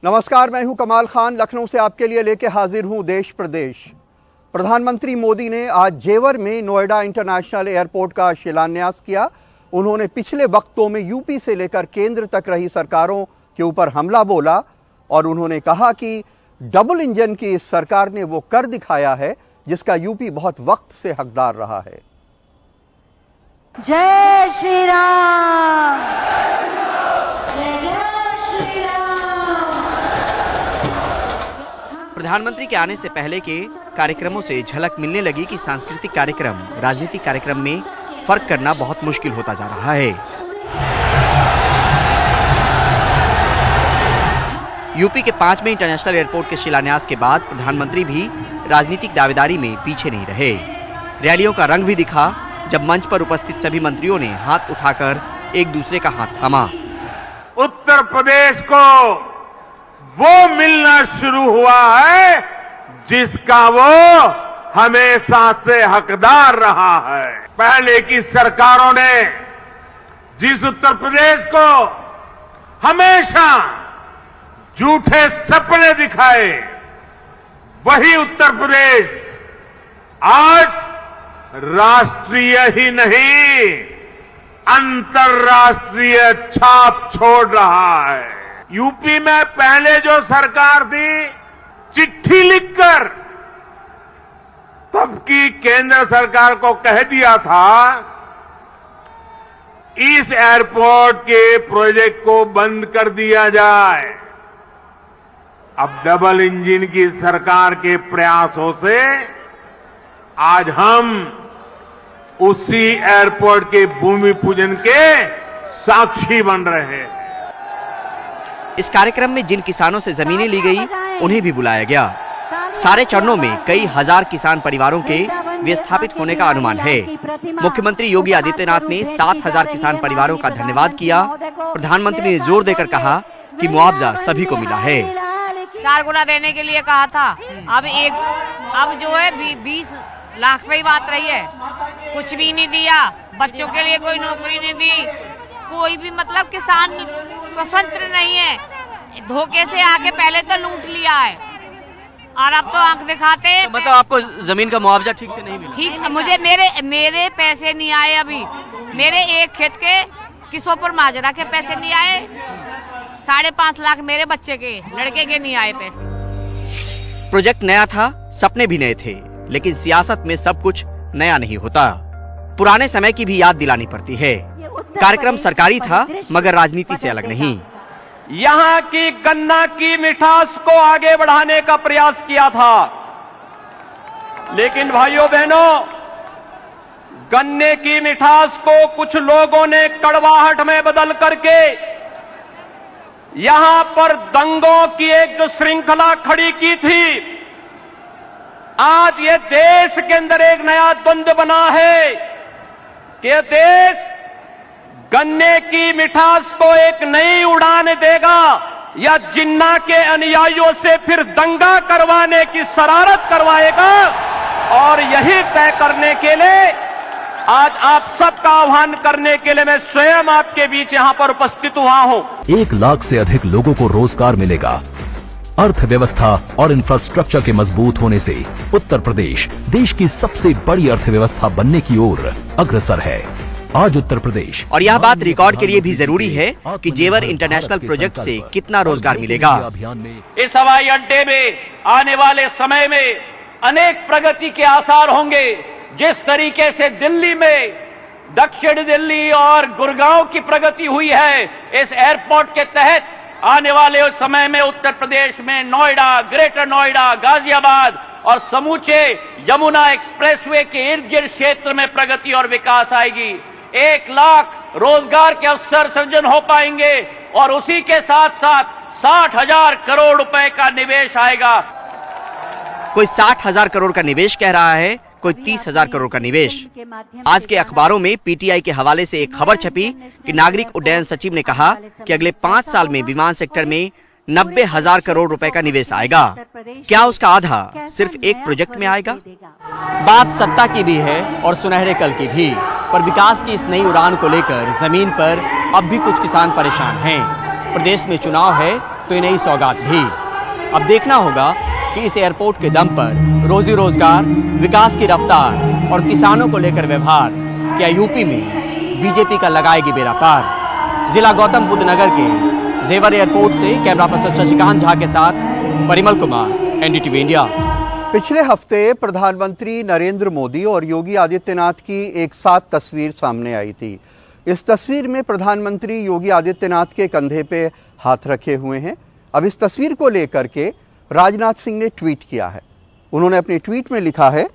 नमस्कार, मैं हूं कमाल खान। लखनऊ से आपके लिए लेके हाजिर हूं देश प्रदेश। प्रधानमंत्री मोदी ने आज जेवर में नोएडा इंटरनेशनल एयरपोर्ट का शिलान्यास किया। उन्होंने पिछले वक्तों में यूपी से लेकर केंद्र तक रही सरकारों के ऊपर हमला बोला और उन्होंने कहा कि डबल इंजन की इस सरकार ने वो कर दिखाया है जिसका यूपी बहुत वक्त से हकदार रहा है। जय श्री राम, जय जय श्री राम। प्रधानमंत्री के आने से पहले के कार्यक्रमों से झलक मिलने लगी कि सांस्कृतिक कार्यक्रम राजनीतिक कार्यक्रम में फर्क करना बहुत मुश्किल होता जा रहा है। यूपी के 5वें इंटरनेशनल एयरपोर्ट के शिलान्यास के बाद प्रधानमंत्री भी राजनीतिक दावेदारी में पीछे नहीं रहे। रैलियों का रंग भी दिखा जब मंच पर उपस्थित सभी मंत्रियों ने हाथ उठाकर एक दूसरे का हाथ थामा। उत्तर प्रदेश को वो मिलना शुरू हुआ है जिसका वो हमेशा से हकदार रहा है। पहले की सरकारों ने जिस उत्तर प्रदेश को हमेशा झूठे सपने दिखाए, वही उत्तर प्रदेश आज राष्ट्रीय ही नहीं अंतर्राष्ट्रीय छाप छोड़ रहा है। यूपी में पहले जो सरकार थी, चिट्ठी लिखकर तब की केंद्र सरकार को कह दिया था इस एयरपोर्ट के प्रोजेक्ट को बंद कर दिया जाए। अब डबल इंजन की सरकार के प्रयासों से आज हम उसी एयरपोर्ट के भूमि पूजन के साक्षी बन रहे हैं। इस कार्यक्रम में जिन किसानों से जमीनें ली गई उन्हें भी बुलाया गया। सारे चरणों में कई हजार किसान परिवारों के विस्थापित होने का अनुमान है। मुख्यमंत्री योगी आदित्यनाथ ने 7000 किसान परिवारों का धन्यवाद किया। प्रधानमंत्री ने जोर देकर कहा कि मुआवजा सभी को मिला है। 4 गुना देने के लिए कहा था, अब जो है 20 लाख पे ही बात रही है। कुछ भी नहीं दिया, बच्चों के लिए कोई नौकरी नहीं दी, कोई भी मतलब किसान स्वतंत्र नहीं है। धोखे से आके पहले तो लूट लिया है और अब तो आंख दिखाते हैं। तो मतलब आपको जमीन का मुआवजा ठीक से नहीं मिला? ठीक, मुझे मेरे पैसे नहीं आए। अभी मेरे एक खेत के किशोपुर माजरा के पैसे नहीं आए। 5.5 लाख मेरे बच्चे के लड़के के नहीं आए पैसे। प्रोजेक्ट नया था, सपने भी नए थे, लेकिन सियासत में सब कुछ नया नहीं होता। पुराने समय की भी याद दिलानी पड़ती है। कार्यक्रम सरकारी था मगर राजनीति से अलग नहीं। यहाँ की गन्ना की मिठास को आगे बढ़ाने का प्रयास किया था, लेकिन भाइयों बहनों, गन्ने की मिठास को कुछ लोगों ने कड़वाहट में बदल करके यहां पर दंगों की एक जो श्रृंखला खड़ी की थी, आज ये देश के अंदर एक नया द्वंद्व बना है कि देश गन्ने की मिठास को एक नई उड़ान देगा या जिन्ना के अनुयायियों से फिर दंगा करवाने की शरारत करवाएगा। और यही तय करने के लिए आज आप सबका आह्वान करने के लिए मैं स्वयं आपके बीच यहां पर उपस्थित हुआ हूं। 1 लाख से अधिक लोगों को रोजगार मिलेगा। अर्थव्यवस्था और इंफ्रास्ट्रक्चर के मजबूत होने से उत्तर प्रदेश देश की सबसे बड़ी अर्थव्यवस्था बनने की ओर अग्रसर है। आज उत्तर प्रदेश, और यह बात रिकॉर्ड के लिए भी जरूरी है कि जेवर इंटरनेशनल प्रोजेक्ट से कितना रोजगार मिलेगा। इस हवाई अड्डे में आने वाले समय में अनेक प्रगति के आसार होंगे। जिस तरीके से दिल्ली में, दक्षिण दिल्ली और गुड़गांव की प्रगति हुई है, इस एयरपोर्ट के तहत आने वाले समय में उत्तर प्रदेश में नोएडा, ग्रेटर नोएडा, गाजियाबाद और समूचे यमुना एक्सप्रेसवे के इर्द गिर्द क्षेत्र में प्रगति और विकास आएगी। 1 लाख रोजगार के अवसर सृजन हो पाएंगे और उसी के साथ साथ 60,000 करोड़ रुपए का निवेश आएगा। कोई 60,000 करोड़ का निवेश कह रहा है, कोई 30,000 करोड़ का निवेश। आज के अखबारों में पीटीआई के हवाले से एक खबर छपी कि नागरिक उड्डयन सचिव ने कहा कि अगले 5 साल में विमान सेक्टर में 90,000 करोड़ रुपए का निवेश आएगा। क्या उसका आधा सिर्फ एक प्रोजेक्ट में आएगा? बात सत्ता की भी है और सुनहरे कल की भी, पर विकास की इस नई उड़ान को लेकर जमीन पर अब भी कुछ किसान परेशान हैं। प्रदेश में चुनाव है, तो ये नई सौगात भी। अब देखना होगा कि इस एयरपोर्ट के दम पर रोजी रोजगार, विकास की रफ्तार और किसानों को लेकर व्यवहार क्या यूपी में बीजेपी का लगाएगी बेड़ा पार। जिला गौतम बुद्ध नगर के जेवर एयरपोर्ट से कैमरा पर्सन शशिकांत झा के साथ परिमल कुमार, एनडीटीवी इंडिया। पिछले हफ्ते प्रधानमंत्री नरेंद्र मोदी और योगी आदित्यनाथ की एक साथ तस्वीर सामने आई थी। इस तस्वीर में प्रधानमंत्री योगी आदित्यनाथ के कंधे पे हाथ रखे हुए हैं। अब इस तस्वीर को लेकर के राजनाथ सिंह ने ट्वीट किया है। उन्होंने अपने ट्वीट में लिखा है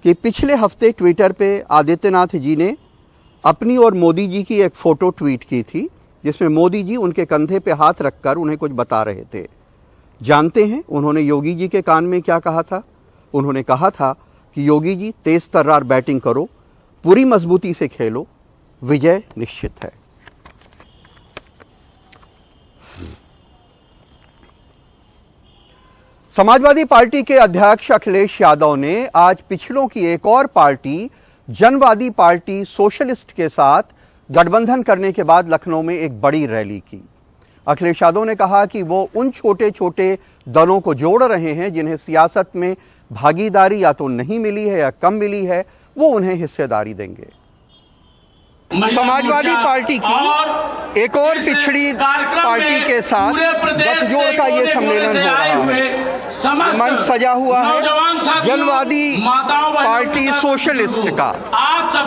कि पिछले हफ्ते ट्विटर पे आदित्यनाथ जी ने अपनी और मोदी जी की एक फोटो ट्वीट की थी, जिसमें मोदी जी उनके कंधे पे हाथ रखकर उन्हें कुछ बता रहे थे। जानते हैं उन्होंने योगी जी के कान में क्या कहा था? उन्होंने कहा था कि योगी जी तेज तर्रार बैटिंग करो, पूरी मजबूती से खेलो, विजय निश्चित है। समाजवादी पार्टी के अध्यक्ष अखिलेश यादव ने आज पिछड़ों की एक और पार्टी जनवादी पार्टी सोशलिस्ट के साथ गठबंधन करने के बाद लखनऊ में एक बड़ी रैली की। अखिलेश यादव ने कहा कि वो उन छोटे छोटे दलों को जोड़ रहे हैं जिन्हें सियासत में भागीदारी या तो नहीं मिली है या कम मिली है, वो उन्हें हिस्सेदारी देंगे। समाजवादी पार्टी की एक और पिछड़ी पार्टी के साथ गठजोड़ का ये सम्मेलन हो रहा है। मंच सजा हुआ है जनवादी पार्टी सोशलिस्ट का।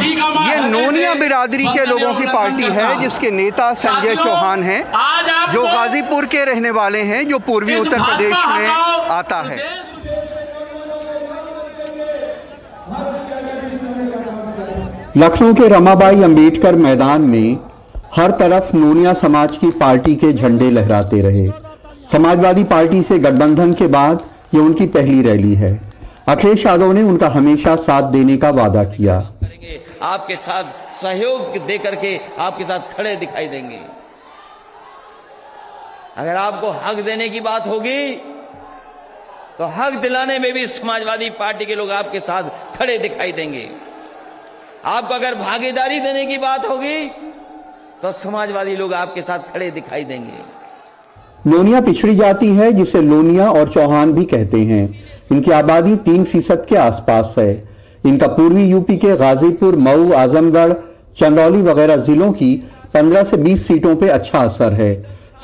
ये नोनिया बिरादरी के लोगों की पार्टी है, जिसके नेता संजय चौहान हैं, जो गाजीपुर के रहने वाले हैं, जो पूर्वी उत्तर प्रदेश में आता है। लखनऊ के रमाबाई अंबेडकर मैदान में हर तरफ नोनिया समाज की पार्टी के झंडे लहराते रहे। समाजवादी पार्टी से गठबंधन के बाद ये उनकी पहली रैली है। अखिलेश यादव ने उनका हमेशा साथ देने का वादा किया। आपके साथ सहयोग दे करके आपके साथ खड़े दिखाई देंगे। अगर आपको हक देने की बात होगी तो हक दिलाने में भी समाजवादी पार्टी के लोग आपके साथ खड़े दिखाई देंगे। आपको अगर भागीदारी देने की बात होगी तो समाजवादी लोग आपके साथ खड़े दिखाई देंगे। नोनिया पिछड़ी जाति है, जिसे लोनिया और चौहान भी कहते हैं। इनकी आबादी 3% के आसपास है। इनका पूर्वी यूपी के गाजीपुर, मऊ, आजमगढ़, चंदौली वगैरह जिलों की 15 से 20 सीटों पे अच्छा असर है।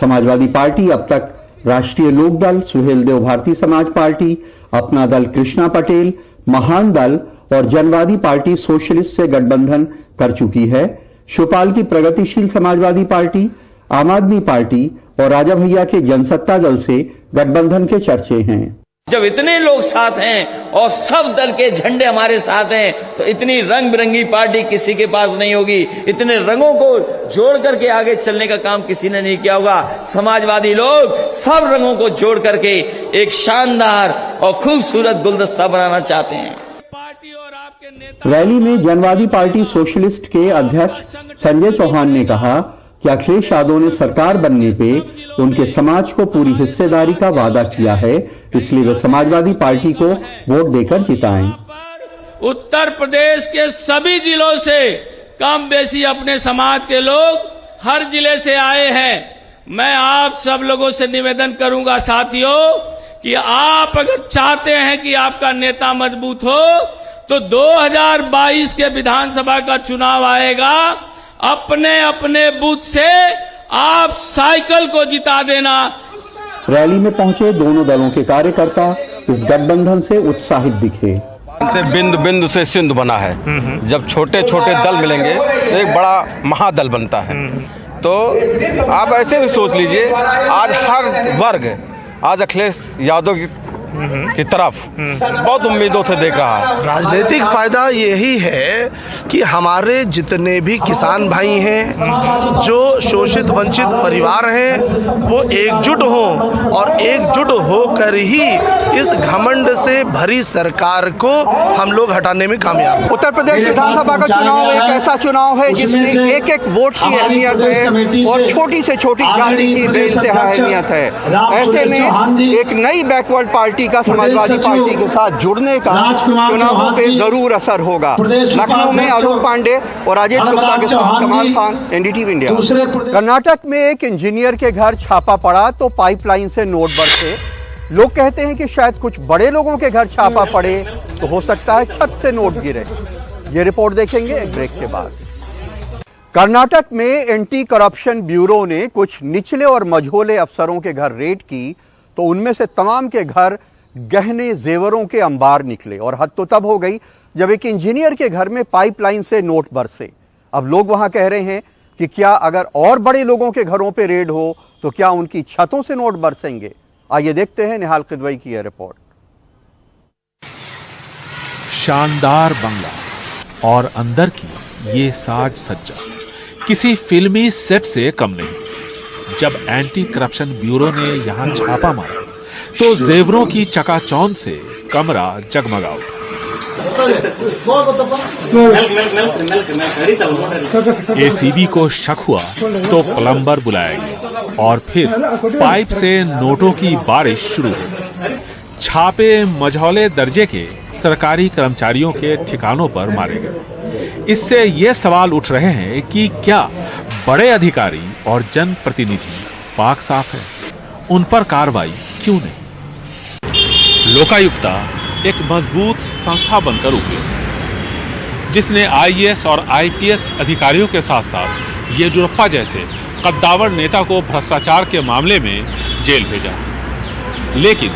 समाजवादी पार्टी अब तक राष्ट्रीय लोकदल, सुहेलदेव भारतीय समाज पार्टी, अपना दल कृष्णा पटेल, महान दल और जनवादी पार्टी सोशलिस्ट से गठबंधन कर चुकी है। शिवपाल की प्रगतिशील समाजवादी पार्टी, आम आदमी पार्टी और राजा भैया के जनसत्ता दल से गठबंधन के चर्चे हैं। जब इतने लोग साथ हैं और सब दल के झंडे हमारे साथ हैं तो इतनी रंग बिरंगी पार्टी किसी के पास नहीं होगी। इतने रंगों को जोड़ करके आगे चलने का काम किसी ने नहीं किया होगा। समाजवादी लोग सब रंगों को जोड़ करके एक शानदार और खूबसूरत गुलदस्ता बनाना चाहते हैं। रैली में जनवादी पार्टी सोशलिस्ट के अध्यक्ष संजय चौहान ने कहा कि अखिलेश यादव ने सरकार बनने पे उनके समाज को पूरी हिस्सेदारी का वादा किया है, इसलिए वे समाजवादी पार्टी को वोट देकर जिताएं। उत्तर प्रदेश के सभी जिलों से कम बेसी अपने समाज के लोग हर जिले से आए हैं। मैं आप सब लोगों से निवेदन करूंगा साथियों कि आप अगर चाहते हैं कि आपका नेता मजबूत हो तो 2022 के विधानसभा का चुनाव आएगा, अपने अपने बूथ से आप साइकिल को जिता देना। रैली में पहुंचे दोनों दलों के कार्यकर्ता इस गठबंधन से उत्साहित दिखे। बिंदु बिंदु से सिंधु बना है। जब छोटे छोटे दल मिलेंगे तो एक बड़ा महादल बनता है। तो आप ऐसे भी सोच लीजिए, आज हर वर्ग आज अखिलेश यादव की तरफ बहुत उम्मीदों से देख रहा है। राजनीतिक फायदा यही है कि हमारे जितने भी किसान भाई हैं, जो शोषित वंचित परिवार हैं, वो एकजुट हों और एकजुट होकर ही इस घमंड से भरी सरकार को हम लोग हटाने में कामयाब हैं। उत्तर प्रदेश विधानसभा का चुनाव एक ऐसा चुनाव है जिसमें एक एक वोट की अहमियत है और छोटी से छोटी जाति की बेइंतहा अहमियत है। ऐसे में एक नई बैकवर्ड पार्टी पार्टी का समाजवादी पार्टी के साथ जुड़ने का चुनावों पे जरूर असर होगा। लखनऊ में अरुण पांडे और राजेश गुप्ता के साथ कमाल खान, एनडीटीवी इंडिया। कर्नाटक में एक इंजीनियर के घर छापा पड़ा तो पाइपलाइन से नोट बरसे। लोग कहते हैं कि शायद कुछ बड़े लोगों के घर छापा पड़े तो हो सकता है छत से नोट गिरे। ये रिपोर्ट देखेंगे एक ब्रेक के बाद। कर्नाटक में एंटी करप्शन ब्यूरो ने कुछ निचले और मझोले अफसरों के घर रेड की तो उनमें से तमाम के घर गहने जेवरों के अंबार निकले। और हद तो तब हो गई जब एक इंजीनियर के घर में पाइपलाइन से नोट बरसे। अब लोग वहां कह रहे हैं कि क्या अगर और बड़े लोगों के घरों पे रेड हो तो क्या उनकी छतों से नोट बरसेंगे। आइए देखते हैं निहाल किदवई की यह रिपोर्ट। शानदार बंगला और अंदर की ये साज सज्जा किसी फिल्मी सेट से कम नहीं। जब एंटी करप्शन ब्यूरो ने यहां छापा मारा तो जेवरों की चकाचौंध से कमरा जगमगा उठा। एसीबी को शक हुआ तो प्लम्बर बुलाया गया और फिर पाइप से नोटों की बारिश शुरू हुई। छापे मझौले दर्जे के सरकारी कर्मचारियों के ठिकानों पर मारे गए। इससे ये सवाल उठ रहे हैं कि क्या बड़े अधिकारी और जनप्रतिनिधि पाक साफ है, उन पर कार्रवाई क्यों नहीं। लोकायुक्ता एक मजबूत संस्था बनकर उभरी जिसने आईएएस और आईपीएस अधिकारियों के साथ साथ येदियुरप्पा जैसे कद्दावर नेता को भ्रष्टाचार के मामले में जेल भेजा। लेकिन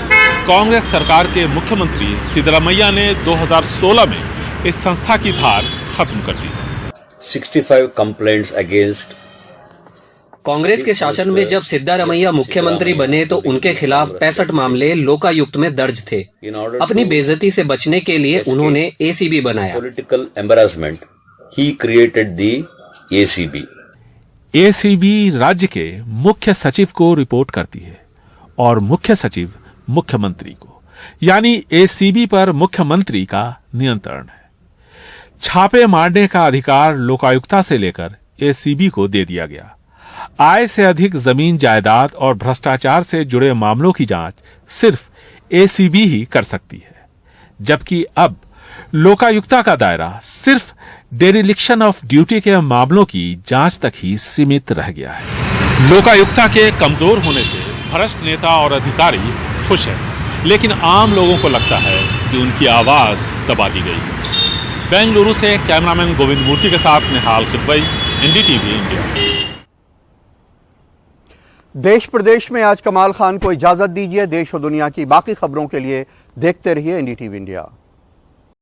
कांग्रेस सरकार के मुख्यमंत्री सिद्धरामैया ने 2016 में इस संस्था की धार खत्म कर दी। 65 कंप्लेंट्स अगेंस्ट। कांग्रेस के शासन में जब सिद्धारमैया मुख्यमंत्री बने तो उनके खिलाफ 65 मामले लोकायुक्त में दर्ज थे। अपनी बेइज्जती से बचने के लिए उन्होंने एसीबी बनाया। Political embarrassment, he created the ACB. ACB राज्य के मुख्य सचिव को रिपोर्ट करती है और मुख्य सचिव मुख्यमंत्री को, यानी एसीबी पर मुख्यमंत्री का नियंत्रण है। छापे मारने का अधिकार लोकायुक्ता से लेकर एसीबी को दे दिया गया। आय से अधिक जमीन जायदाद और भ्रष्टाचार से जुड़े मामलों की जांच सिर्फ एसीबी ही कर सकती है, जबकि अब लोकायुक्ता का दायरा सिर्फ डेरिलिक्शन ऑफ ड्यूटी के मामलों की जांच तक ही सीमित रह गया है। लोकायुक्ता के कमजोर होने से भ्रष्ट नेता और अधिकारी खुश हैं, लेकिन आम लोगों को लगता है कि उनकी आवाज दबा दी गई है। बेंगलुरु से कैमरामैन गोविंद मूर्ति के साथ निहाल किदवई, एनडीटीवी इंडिया। देश प्रदेश में आज कमाल खान को इजाजत दीजिए। देश और दुनिया की बाकी खबरों के लिए देखते रहिए एनडीटीवी इंडिया।